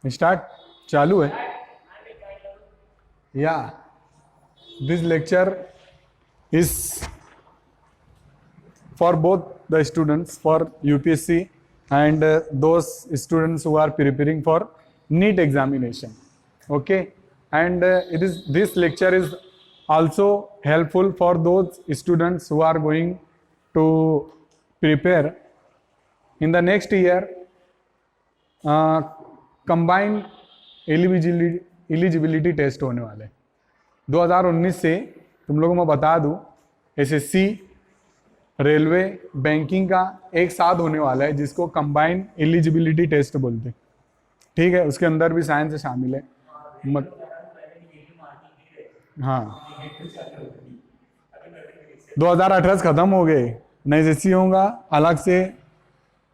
Start चालू है या this lecture is for both the students for UPSC and those students who are preparing for NEET examination. Okay, and this lecture is also helpful for those students who are going to prepare in the next year combined eligibility test होने वाले 2019 से। तुम लोगों को मैं बता दूं, SSC, railway, banking का एक साथ होने वाला है जिसको कंबाइंड एलिजिबिलिटी टेस्ट बोलते हैं। ठीक है, उसके अंदर भी साइंस शामिल है। हाँ, 2018 खत्म हो गए, ना एसएससी होगा अलग से,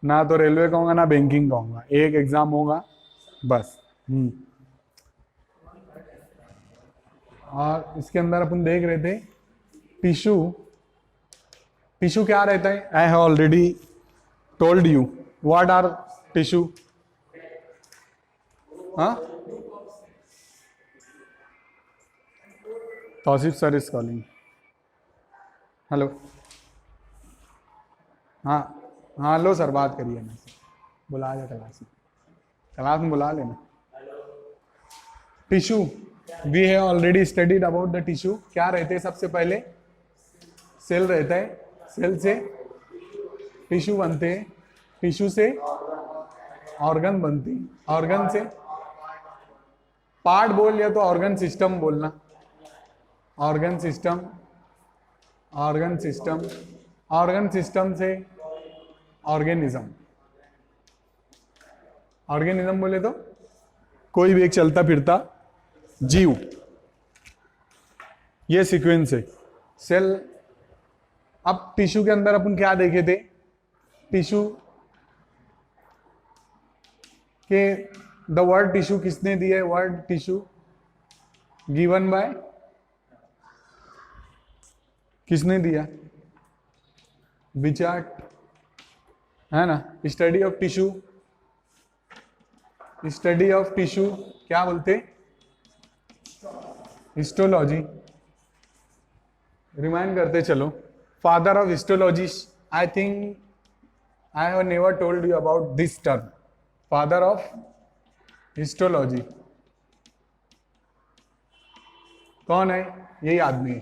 ना तो रेलवे का होगा, ना बैंकिंग का होगा, एक एग्जाम होगा बस। और इसके अंदर अपन देख रहे थे टिश्यू क्या रहता है। I have already told you what are tissue. हाँ, Tauseef sir is calling. Hello, हाँ हाँ, लो सर बात करिए ना, बुला जा क्लास में बुला लेना। Tissue, we have already studied about the tissue. क्या रहते हैं? सबसे पहले सेल रहता है, सेल से टिश्यू बनते हैं, टिश्यू से ऑर्गन बनती है, ऑर्गन से पार्ट बोल या तो ऑर्गन सिस्टम बोलना, organ system, organ system, organ system से ऑर्गेनिज्म, ऑर्गेनिज्म बोले तो कोई भी एक चलता फिरता जीव। ये सीक्वेंस है सेल। अब टिश्यू के अंदर अपन क्या देखे थे? टिश्यू के द वर्ड टिश्यू किसने दिया है? वर्ड टिश्यू गिवन बाय, किसने दिया? बिचार्ट, है ना। Study of tissue, study of tissue क्या बोलते? हिस्टोलॉजी। रिमाइंड करते चलो, father of histology. I think I have never told you about this term, father of histology. कौन है? यही आदमी है,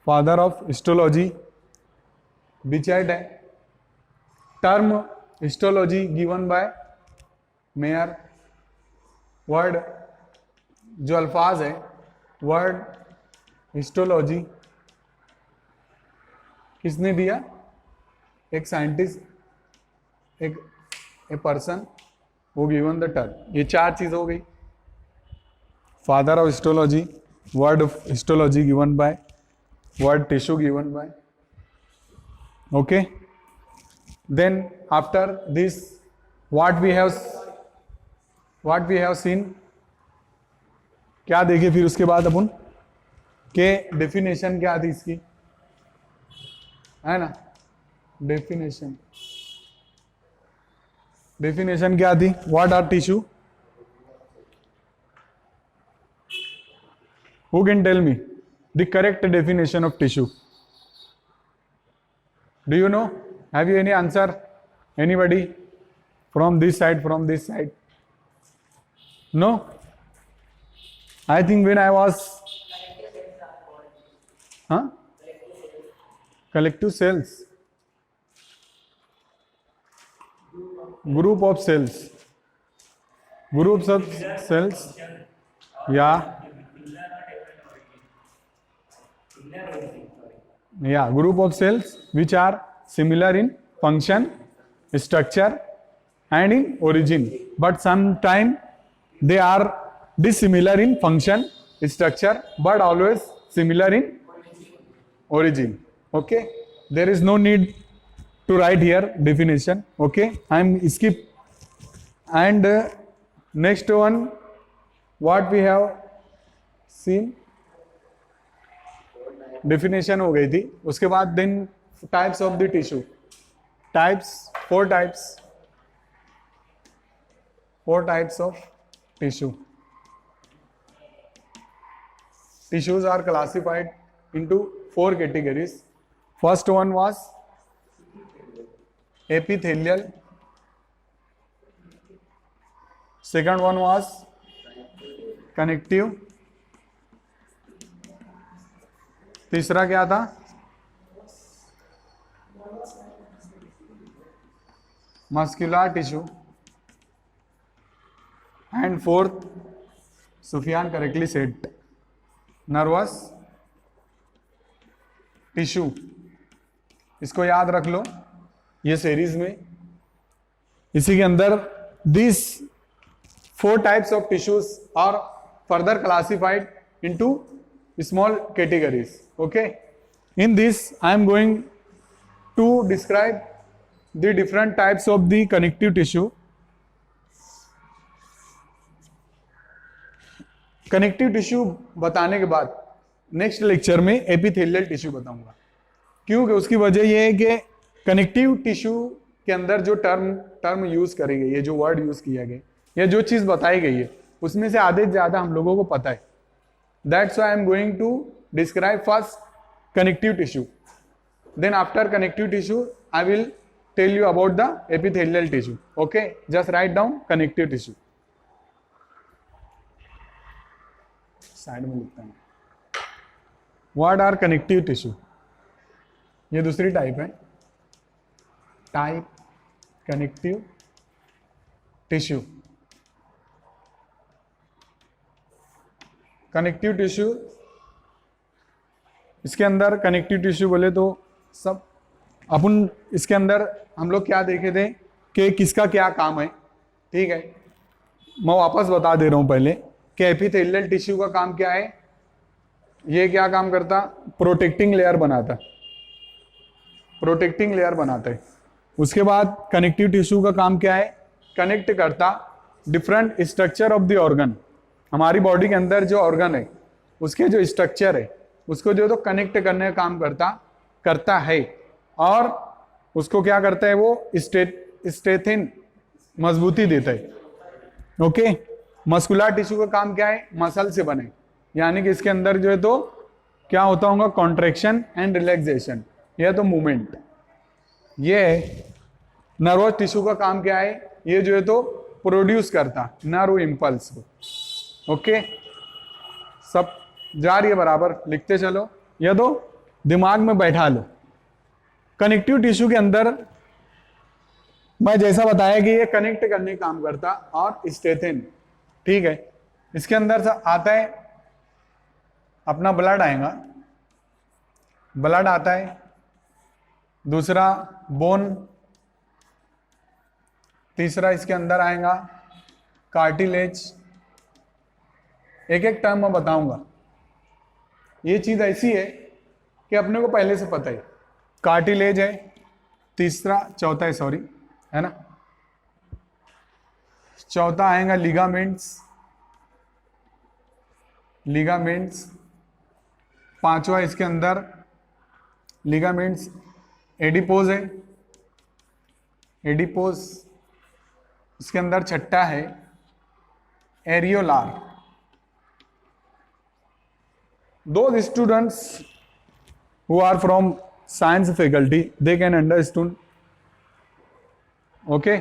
फादर ऑफ हिस्टोलॉजी, बिचार्ट है। Term histology given bye mayor. Word, जो अल्फाज है, वर्ड हिस्टोलॉजी किसने दिया? एक साइंटिस्ट, एक ए पर्सन, वो गिवन द टर्म। ये चार चीज हो गई, father of histology, word of histology given by, word tissue given by. Okay, then after this what we have seen, क्या देखे फिर उसके बाद अपन के? डेफिनेशन क्या थी इसकी, है ना। डेफिनेशन, डेफिनेशन क्या थी? What are tissue? Who can tell me the correct definition of tissue? Do you know? Have you any answer? Anybody from this side, from this side? No? I think when I was, collective cells, group of cells, groups of cells, yeah, group of cells which are similar in function, structure and in origin, but sometime they are dissimilar in function, structure, but always similar in origin. Okay, there is no need to write here definition. Okay, I am skip. And next one, what we have seen, definition हो गई थी। उसके बाद then types of the tissue, types, 4 types, 4 types of tissue. Tissues are classified into 4 categories. First one was epithelial. Second one was connective. तीसरा क्या था? Muscular tissue. And fourth, Sufiyan correctly said, nervous tissue. इसको याद रख लो ये series में. इसी के अंदर this 4 types of tissues are further classified into small categories. Okay, in this I am going to describe the different types of the connective tissue. Connective tissue बताने के बाद नेक्स्ट लेक्चर में एपिथेलियल टिश्यू बताऊंगा. क्योंकि उसकी वजह यह है कि कनेक्टिव टिश्यू के अंदर जो टर्म यूज करी गई है, जो वर्ड यूज किया गया या जो चीज बताई गई है, उसमें से आधे ज्यादा हम लोगों को पता है. That's why I am going to describe first connective tissue. Then after connective tissue I will tell you about the epithelial tissue. Okay, just write down connective tissue. Side में लिखता हूं. What are connective tissue? ये दूसरी type है. Type connective tissue. Connective tissue, इसके अंदर connective tissue बोले तो सब अपन इसके अंदर हम लोग क्या देखे थे कि किसका क्या काम है. ठीक है, मैं वापस बता दे रहा हूं पहले कि एपिथेलियल टिश्यू का काम क्या है. ये क्या काम करता? प्रोटेक्टिंग लेयर बनाता. प्रोटेक्टिंग लेयर बनाता है. उसके बाद कनेक्टिव टिश्यू का काम क्या है? कनेक्ट करता different structure of the organ. हमारी बॉडी के अंदर जो ऑर्गन है उसके जो स्ट्रक्चर है उसको जो तो कनेक्ट करने का काम करता है. और उसको क्या करता है? वो स्ट्रेथिन, मजबूती देता है. ओके, मस्कुलर टिश्यू का काम क्या है? मसल से बने, यानी कि इसके अंदर जो है तो क्या होता होगा? कॉन्ट्रैक्शन एंड रिलैक्सेशन, यह तो मूवमेंट. ये नर्वस टिश्यू का काम क्या है? ये जो है तो प्रोड्यूस करता नर्व इंपल्स को. ओके, सब जा रही है बराबर? लिखते चलो या तो दिमाग में बैठा लो. कनेक्टिव टिश्यू के अंदर मैं जैसा बताया कि ये कनेक्ट करने का काम करता और स्ट्रेथिन. ठीक है, इसके अंदर से आता है अपना ब्लड आएगा, ब्लड आता है. दूसरा बोन. तीसरा इसके अंदर आएगा कार्टिलेज. एक एक टर्म मैं बताऊंगा. ये चीज ऐसी है कि अपने को पहले से पता है. कार्टिलेज है, तीसरा चौथा है, सॉरी, है ना. चौथा आएगा लिगामेंट्स. लिगामेंट्स. पांचवा इसके अंदर लिगामेंट्स एडिपोज है. एडिपोज. इसके अंदर छठा है एरियोलार. Those students who are from science faculty, they can understand. Okay,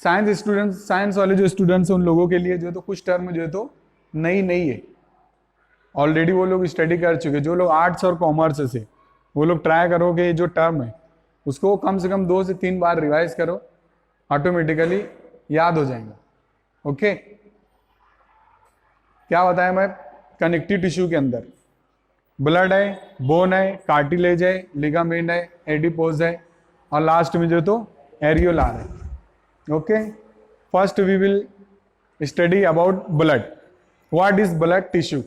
science students, science वाले जो स्टूडेंट्स हैं उन लोगों के लिए जो है तो कुछ टर्म जो है तो नई है. ऑलरेडी वो लोग स्टडी कर चुके. जो लोग आर्ट्स और कॉमर्स से, वो लोग ट्राई करो कि ये जो टर्म है उसको कम से कम 2 से 3 बार रिवाइज करो, ऑटोमेटिकली याद हो जाएगा. ओके, क्या बताया मैं? कनेक्टिव टिश्यू के अंदर ब्लड है, बोन है, कार्टिलेज है, लिगामेंट है, एडिपोज है और लास्ट में जो तो एरियोलार है. Okay, first we will study about blood. What is blood tissue?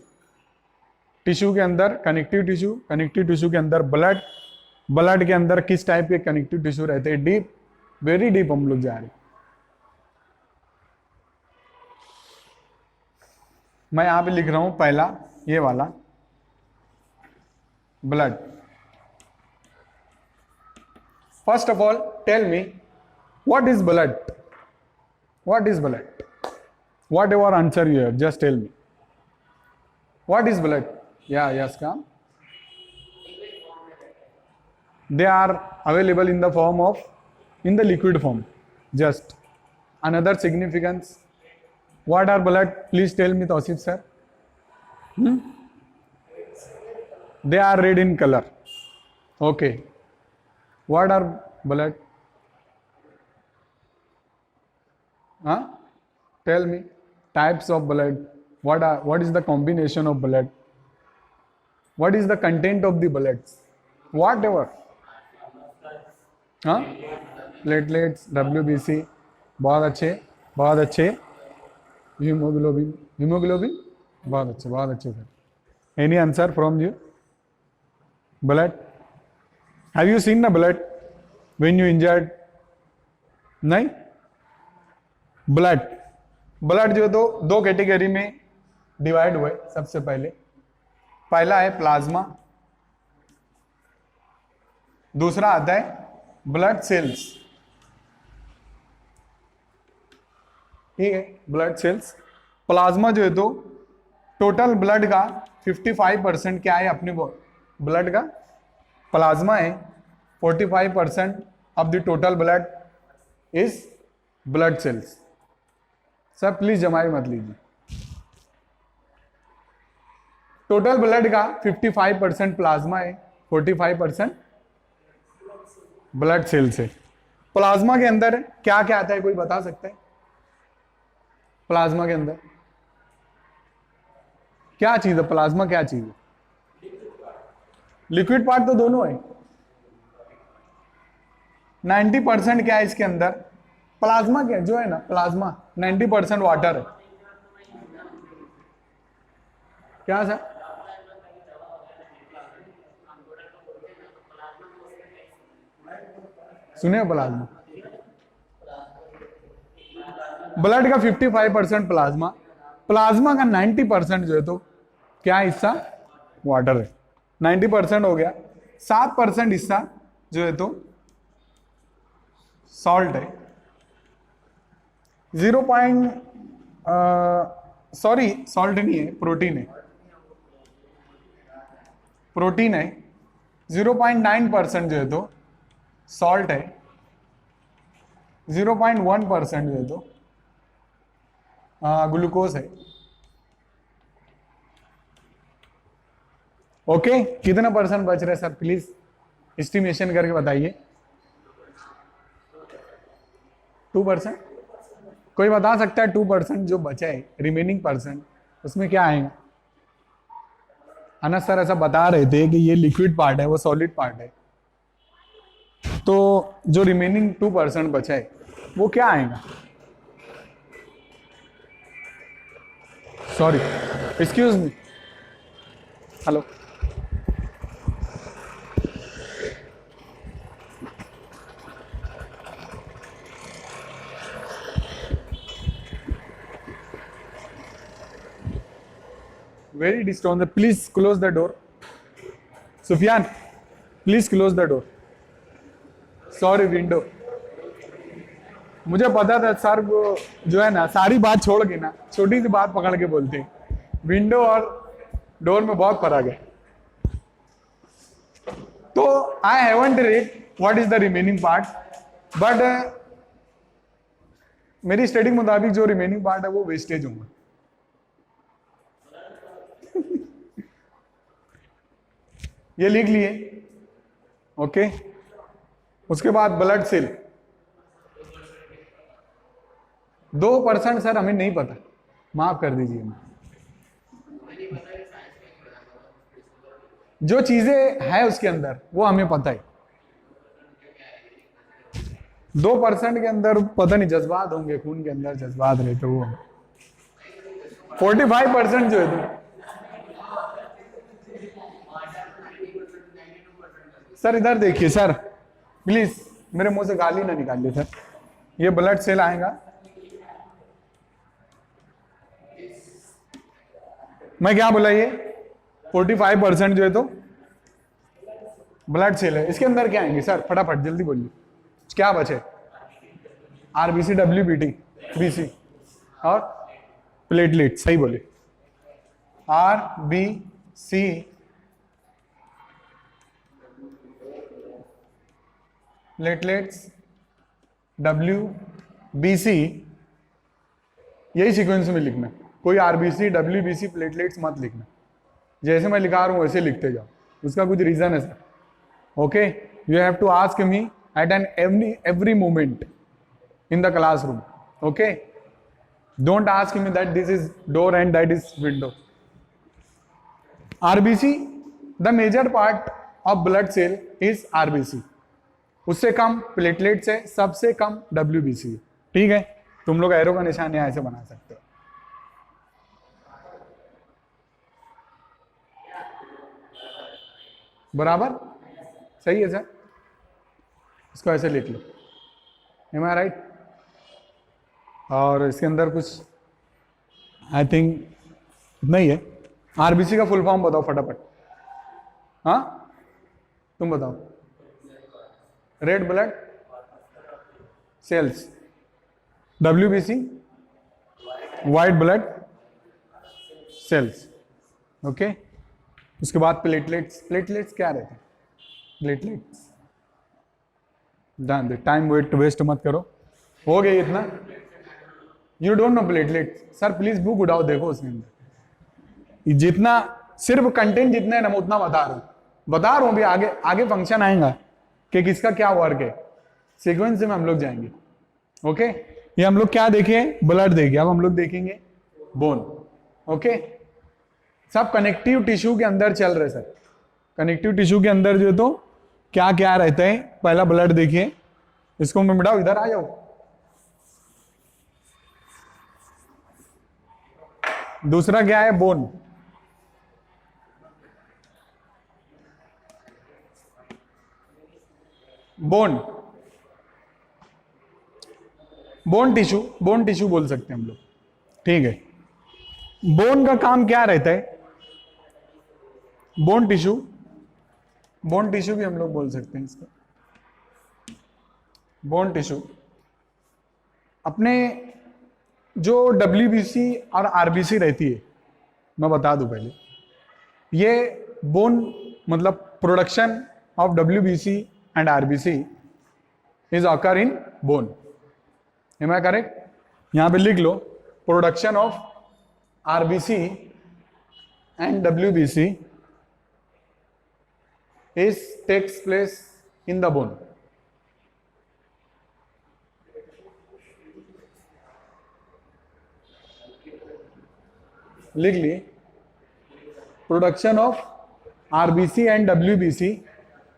Tissue के अंदर कनेक्टिव टिश्यू, कनेक्टिव टिश्यू के अंदर ब्लड. ब्लड के अंदर किस टाइप के कनेक्टिव टिश्यू रहते हैं? डीप, वेरी डीप हम लोग जा रहे हैं. मैं यहां पे लिख रहा हूं पहला ये वाला blood. First of all tell me what is blood? What is blood? Whatever answer you have, just tell me. What is blood? Yeah, yes, come. They are available in the form of, in the liquid form. Just another significance. What are blood? Please tell me, Tausif sir. They are red in color. Okay. What are blood? Huh? Tell me. Types of blood. What is the combination of blood? What is the content of the bloods? Whatever. हाँ, platelets, WBC, बहुत अच्छे, haemoglobin, बहुत अच्छे sir. Any answer from you? Blood? Have you seen the blood when you injured? नहीं? Blood जो तो दो category में डिवाइड हुए. सबसे पहला है प्लाज्मा, दूसरा आता है ब्लड सेल्स. ठीक है, ब्लड सेल्स. प्लाज्मा जो है तो टोटल ब्लड का 55% क्या है अपने ब्लड का प्लाज्मा है. 45% of the total blood is blood cells. Sir please जमाई मत लीजिए. टोटल ब्लड का 55% प्लाज्मा है, 45% ब्लड सेल्स है. प्लाज्मा के अंदर क्या क्या आता है, कोई बता सकता है? प्लाज्मा के अंदर क्या चीज है? प्लाज्मा क्या चीज है? लिक्विड पार्ट तो दोनों है. 90% क्या है इसके अंदर? प्लाज्मा क्या जो है ना, प्लाज्मा 90% वाटर है. क्या सर? सुने प्लाज्मा? ब्लड का 55% प्लाज्मा, प्लाज्मा का 90% जो है तो क्या हिस्सा? वाटर है. 90% हो गया. 7% हिस्सा जो है तो सॉल्ट है. 0. सॉरी सॉल्ट नहीं है, प्रोटीन है. प्रोटीन है. 0.9% जो है तो सॉल्ट है. 0.1% जो है तो ग्लूकोज है. ओके, कितना परसेंट बच रहा है सर? प्लीज एस्टिमेशन करके बताइए. 2%. कोई बता सकता है 2% जो बचा है, रिमेनिंग परसेंट, उसमें क्या आएगा? अनस सर ऐसा बता रहे थे कि ये लिक्विड पार्ट है, वो सॉलिड पार्ट है. तो जो रिमेनिंग 2% बचा है वो क्या आएगा? Sorry, excuse me. Hello, very distant. Please close the door. Sufyan, please close the door. Sorry, window. मुझे पता था सर वो जो है ना सारी बात छोड़ के ना छोटी सी बात पकड़ के बोलते हैं. विंडो और डोर में बहुत फर्क है. तो I haven't read what is the remaining part, but मेरी स्टडी के मुताबिक जो रिमेनिंग पार्ट है वो वेस्टेज होंगे. ये लिख लिए. ओके, उसके बाद ब्लड सेल 2% सर हमें नहीं पता, माफ कर दीजिए. जो चीजें है उसके अंदर वो हमें पता है. 2% के अंदर पता नहीं जज्बात होंगे, खून के अंदर जज्बात रहते वो. 45% जो है तो सर इधर देखिए सर, प्लीज मेरे मुंह से गाली ना निकालिए सर. ये ब्लड सेल आएगा. मैं क्या बोला? ये 45% जो है तो ब्लड सेल है. इसके अंदर क्या आएंगे सर? फटाफट जल्दी बोलिए. क्या बचे? RBC WBT BC और प्लेटलेट, सही बोले, RBC प्लेटलेट्स, WBC, यही सीक्वेंस में लिखना, कोई RBC WBC प्लेटलेट्स मत लिखना, जैसे मैं लिखा रहा हूं वैसे लिखते जाओ, उसका कुछ रीजन है sir. Okay, you have to ask me at an every moment in the classroom. Okay, don't ask me that this is door and that is window. RBC, the major part of blood cell is RBC. उससे कम platelets है, सबसे कम WBC है. ठीक है, तुम लोग arrow का निशान यहाँ ऐसे बना सकते हो. बराबर, सही है सर, इसको ऐसे लिख लो. Am I right? और इसके अंदर कुछ आई थिंक इतना ही है. RBC का फुल फॉर्म बताओ फटाफट. हाँ, तुम बताओ. Red blood cells. WBC white blood cells. Okay, उसके बाद प्लेटलेट्स. प्लेटलेट्स क्या रहते हैं? प्लेटलेट्स, ध्यान दे, टाइम वेस्ट मत करो. हो गया इतना? You don't know platelets? Sir please book उठाओ, देखो उसके अंदर जितना सिर्फ कंटेंट जितना है ना मैं उतना बता रहा हूं भी. आगे आगे फंक्शन आएगा कि किसका क्या वर्क है, सीक्वेंस में हम लोग जाएंगे. ओके, ये हम लोग क्या देखे? ब्लड देखे. अब हम लोग देखेंगे बोन. ओके, सब कनेक्टिव टिश्यू के अंदर चल रहे सर. कनेक्टिव टिश्यू के अंदर जो तो क्या क्या रहता है, पहला ब्लड देखिए. इसको मैं मिटाओ, इधर आ जाओ. दूसरा क्या है? बोन. बोन टिश्यू बोल सकते हैं हम लोग. ठीक है, बोन का काम क्या रहता है? बोन टिश्यू भी हम लोग बोल सकते हैं इसको. बोन टिश्यू अपने जो WBC और RBC रहती है, मैं बता दूं पहले, ये बोन मतलब production of WBC and RBC is occur in bone. Am I correct? यहां पे लिख लो, production of RBC and WBC is takes place in the bone. लिख लिए, production of RBC and WBC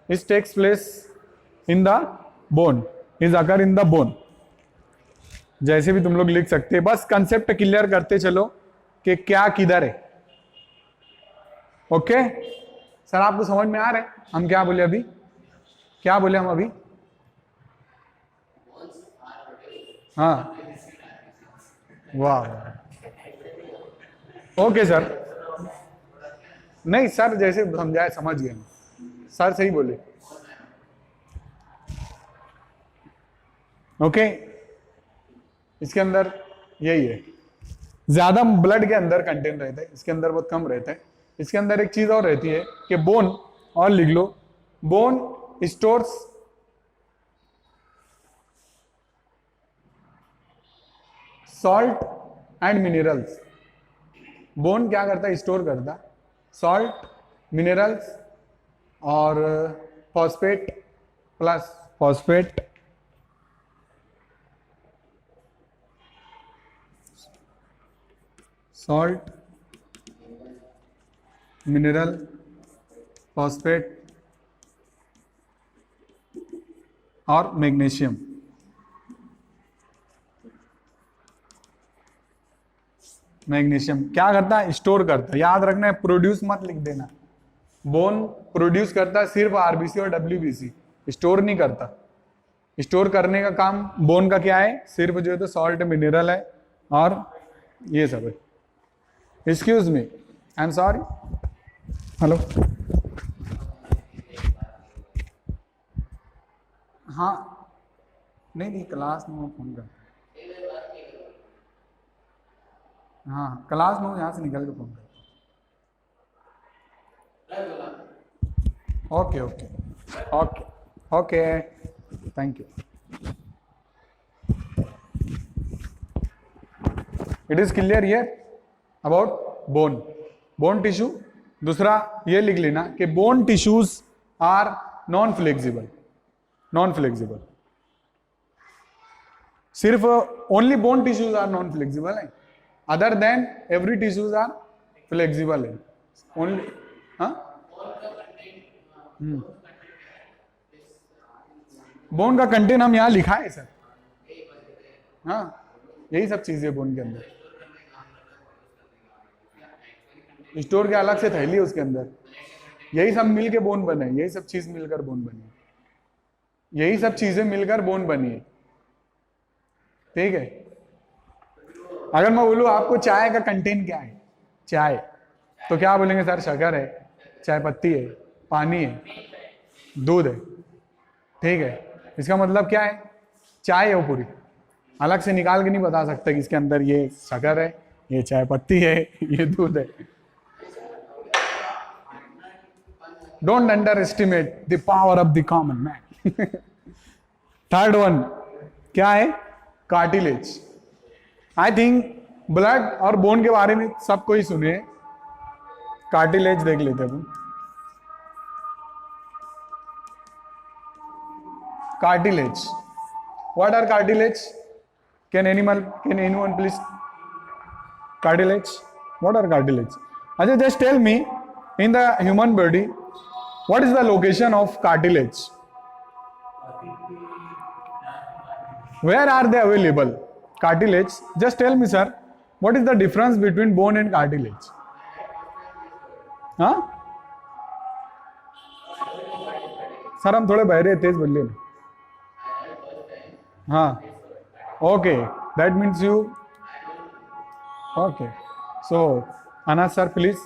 is takes place in the bone, is occur in the bone. जैसे भी तुम लोग लिख सकते हैं, बस कंसेप्ट क्लियर करते चलो कि क्या किधर है. ओके सर, आपको समझ में आ रहा है हम क्या बोले अभी? क्या बोले हम अभी? हाँ, वाह. ओके सर, नहीं सर जैसे समझाए समझ गए सर, सही बोले. ओके, इसके अंदर यही है, ज्यादा ब्लड के अंदर कंटेंट रहता है, इसके अंदर बहुत कम रहता है. इसके अंदर एक चीज और रहती है कि बोन, और लिख लो, bone stores salt and minerals. Bone क्या करता है? स्टोर करता सॉल्ट, मिनरल्स और phosphate plus phosphate, salt, mineral, phosphate और मैग्नीशियम. मैग्नीशियम क्या करता है? स्टोर करता है. याद रखना है, प्रोड्यूस मत लिख देना. बोन प्रोड्यूस करता है सिर्फ RBC और WBC, स्टोर नहीं करता. स्टोर करने का काम बोन का क्या है? सिर्फ जो है तो सॉल्ट, मिनरल है और ये सब है. Excuse me, I am sorry. Hello, हाँ नहीं क्लास में फोन करता. हाँ क्लास में हूँ, यहाँ से निकल के फोन कर। Okay okay okay okay, thank you. It is clear here about bone tissue. दूसरा ये लिख लेना कि bone tissues are non flexible. सिर्फ only bone tissues are non flexible है, other than every tissues are flexible है only. हाँ bone का कंटेंट हम यहाँ लिखा है सर। हाँ यही सब चीजें बोन के अंदर, स्टोर के अलग से थैली है उसके अंदर, यही सब मिल के बोन बने, यही सब चीज मिलकर बोन बनी, यही सब चीजें मिलकर बोन बनी है। ठीक है, अगर मैं बोलूं आपको चाय का कंटेंट क्या है, चाय, तो क्या बोलेंगे सर? शक्कर है, चाय पत्ती है, पानी है, दूध है। ठीक है, इसका मतलब क्या है? चाय है वो पूरी, अलग से निकाल के नहीं बता सकता कि इसके अंदर ये शक्कर है, ये चाय पत्ती है, ये दूध है। Don't under estimate the power of the common man. Third one क्या है? कार्टिलेज। आई थिंक ब्लड और बोन के बारे में सबको ही सुने, कार्टिलेज देख लेते हैं। Cartilage, what are cartilage? Can anyone please? Cartilage, what are cartilage? Ajay, just tell me, in the human body, what is the location of cartilage? Where are they available? Cartilage, just tell me sir, what is the difference between bone and cartilage? हाँ sir हम थोड़े बहरे तेज बोलिए ना। हाँ okay, that means you okay. So अनाज sir please.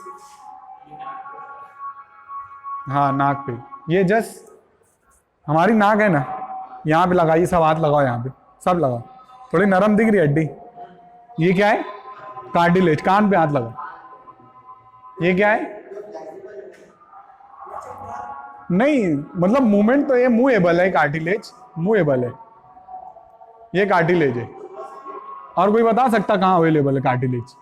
हाँ नाक पे, ये जस्ट हमारी नाक है ना, यहाँ पे लगाइए, सब हाथ लगाओ यहाँ पे, सब लगाओ, थोड़ी नरम दिख रही है हड्डी। ये क्या है? कार्टिलेज। कान पे हाथ लगाओ। ये क्या है? नहीं मतलब मूवमेंट तो ये मूवेबल है, कार्टिलेज मूवेबल है, ये कार्टिलेज है। और कोई बता सकता कहाँ अवेलेबल है कार्टिलेज?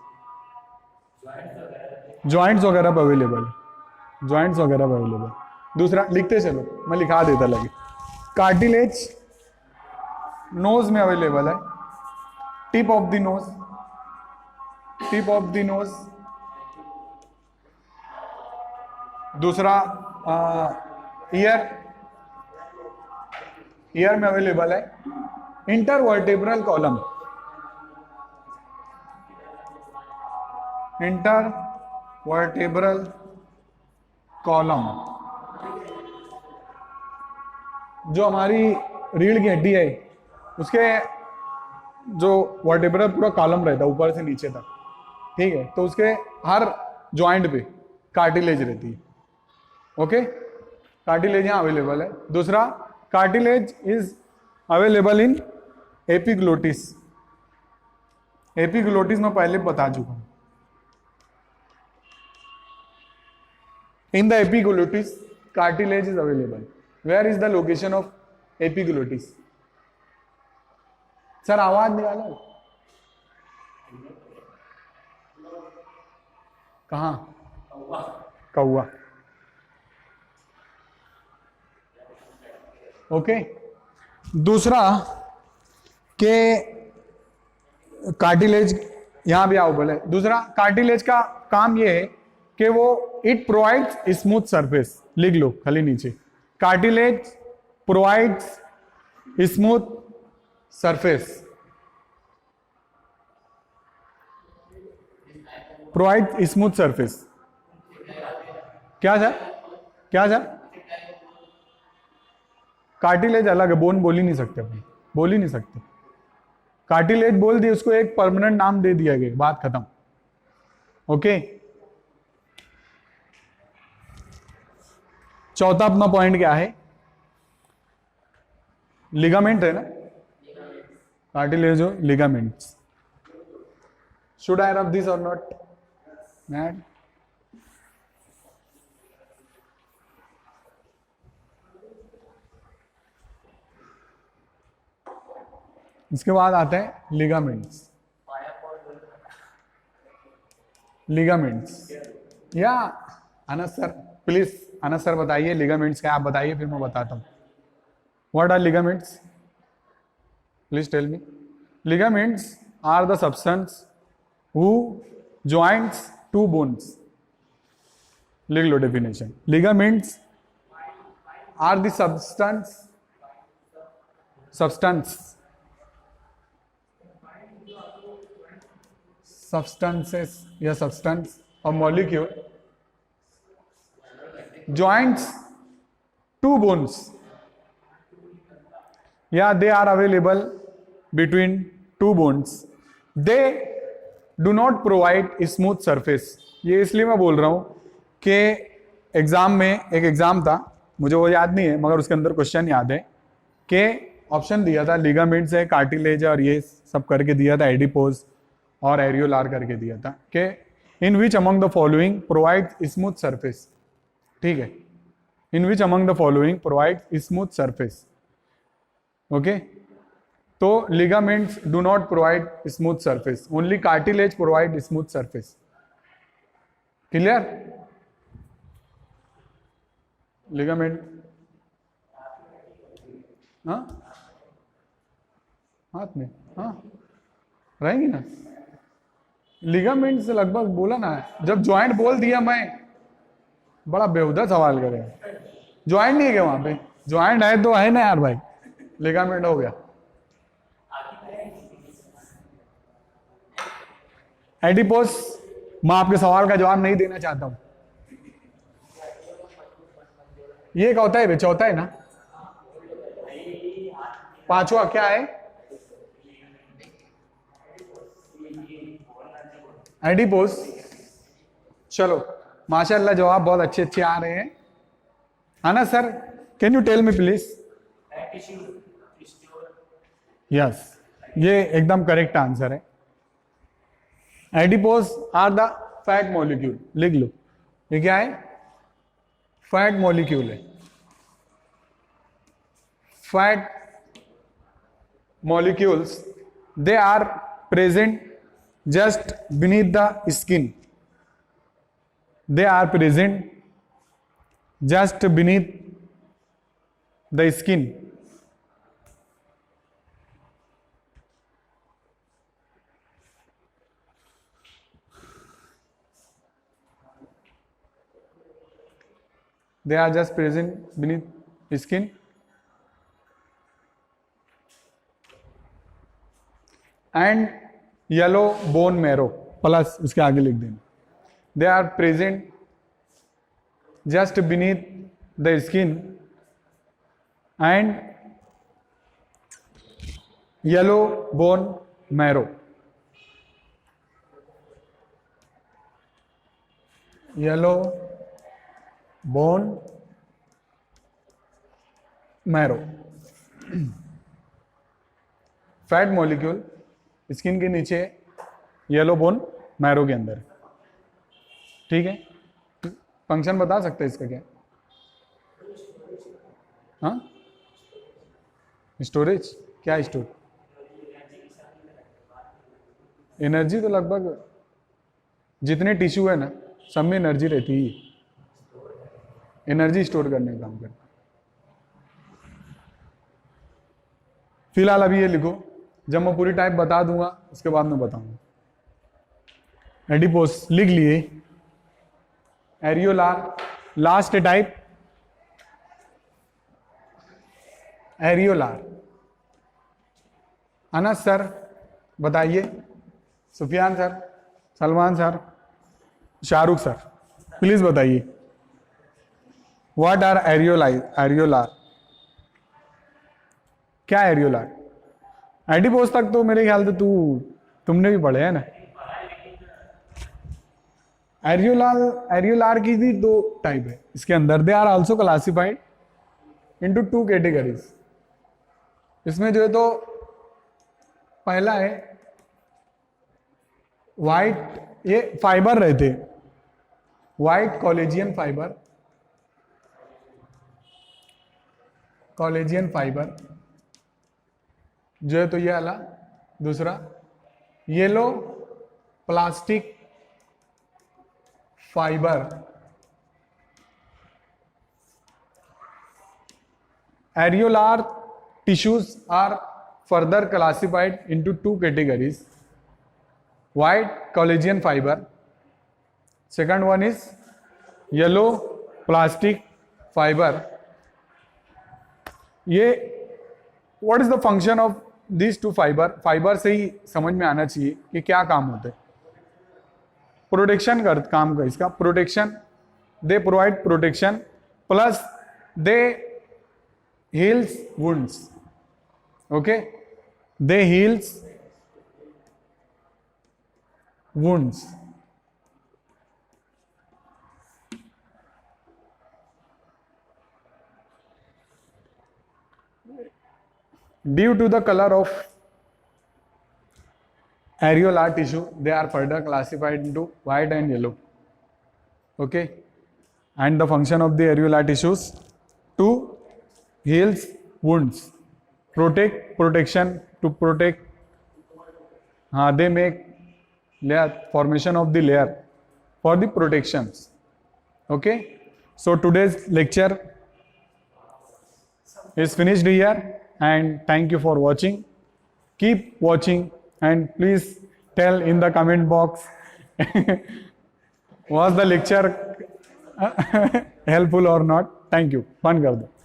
जॉइंट्स वगैरह पे अवेलेबल है, जॉइंट्स वगैरह पे अवेलेबल। दूसरा लिखते चलो, मैं लिखा देता लगे। कार्टिलेज नोज में अवेलेबल है, tip of the nose, tip of the nose. दूसरा ईयर, ईयर में अवेलेबल है। इंटरवर्टेब्रल कॉलम, इंटरवर्टेब्रल कॉलम, जो हमारी रीढ़ की हड्डी है उसके जो वर्टेब्रल पूरा कॉलम रहता है ऊपर से नीचे तक। ठीक है, तो उसके हर जॉइंट पे कार्टिलेज रहती है। ओके, कार्टिलेज यहाँ अवेलेबल है। दूसरा, cartilage is available in epiglottis. Epiglottis मैं पहले बता चुका हूं। In the epiglottis cartilage is available. Where is the location of epiglottis? Sir आवाज निकालो। कहाँ? कौवा। ओके, दूसरा के कार्टिलेज यहां भी अवेलेबल है। दूसरा, कार्टिलेज का काम ये है कि वो इट प्रोवाइड्स स्मूथ सरफेस। लिख लो खाली नीचे, cartilage provides smooth surface, provide smooth surface. क्या सर? क्या सर? कार्टिलेज अलग है, बोन बोल ही नहीं सकते अपन, बोल ही नहीं सकते। कार्टिलेज बोल दिया, उसको एक परमानेंट नाम दे दिया गया, बात खत्म। ओके, चौथा अपना पॉइंट क्या है? लिगामेंट है ना, कार्टिलेज हो ligaments. Should I rub this or not? Mad. इसके बाद आते हैं लिगामेंट्स. लिगामेंट्स या answer, please Anas sir बताइए लिगामेंट्स क्या, आप बताइए फिर मैं बताता हूँ. What are ligaments? Please tell me. Ligaments are the substance who joints to bones. लिख लो definition. Ligaments are the substances या substance or molecule joints two bones. Yeah, they are available between two bones. They do not provide a smooth surface. ये इसलिए मैं बोल रहा हूं कि एग्जाम में एक एग्जाम था, मुझे वो याद नहीं है मगर उसके अंदर क्वेश्चन याद है कि ऑप्शन दिया था लिगामेंट्स है, कार्टिलेज और ये सब करके दिया था, एडिपोज और एरियोलार करके दिया था कि in which among the following provide smooth surface. ठीक है, in which among the following provide smooth surface. Okay, तो ligaments do not provide smooth surface, only cartilage provide smooth surface. Clear? Ligament हाँ हाथ में हाँ रहेंगी ना. लिगामेंट से लगभग बोला ना, जब ज्वाइंट बोल दिया मैं, बड़ा बेहुदा सवाल करे. ज्वाइंट नहीं है क्या वहां पे? ज्वाइंट है तो है ना यार भाई, लिगामेंट हो गया. एडिपोस, मैं आपके सवाल का जवाब नहीं देना चाहता हूं. ये क्या होता है? चौथा है ना, पांचवा क्या है? एडिपोस. चलो माशाल्लाह जवाब बहुत अच्छे अच्छे आ रहे हैं. है ना sir? Can you tell me please? Yes, ये एकदम करेक्ट आंसर है. Adipose are the fat molecule. लिख लो, ये क्या है? फैट मॉलिक्यूल है. Fat molecules, they are present just beneath the skin. They are present just beneath the skin. They are just present beneath skin. And yellow bone marrow, plus उसके आगे लिख देना. They are present just beneath the skin and yellow bone marrow. Yellow bone marrow. Fat molecule skin के नीचे, yellow bone marrow के अंदर. ठीक है, फंक्शन बता सकते हैं इसका क्या? हाँ, स्टोरेज. क्या स्टोर? एनर्जी तो लगभग जितने टिश्यू है ना सब में एनर्जी रहती ही, एनर्जी स्टोर करने का काम करता. फिलहाल अभी ये लिखो, जब मैं पूरी टाइप बता दूंगा उसके बाद मैं बताऊंगा. एडिपोस लिख लिए. Areolar, last type areolar. Anas sir बताइए, Sufiyan sir, Salman sir, Shahrukh sir, please बताइए व्हाट आर एरियोलार. क्या एरियोलार? एडिपोस तक तो मेरे ख्याल से तुमने भी पढ़े है ना. एरियोलार की भी दो टाइप है इसके अंदर. They are also classified into two categories. इसमें जो है तो पहला है वाइट, ये फाइबर रहते, white collegian fibre, collegian fibre जो है, तो ये वाला। दूसरा yellow plastic fibre, areolar tissues are further classified into two categories: white collagen fiber, second one is yellow plastic fiber. ये what is the function of these two fiber? Fibre से ही समझ में आना चाहिए कि क्या काम होते हैं। प्रोटेक्शन कर काम का इसका, protection, they provide protection plus they heals wounds. Okay, they heals wounds. Due to the color of areolar tissue, they are further classified into white and yellow. Okay, and the function of the areolar tissues to heals wounds, protection, to protect, they make layer, formation of the layer for the protections. Okay, so today's lecture is finished here, and thank you for watching. Keep watching and please tell in the comment box was the lecture helpful or not. Thank you. बंद कर दो।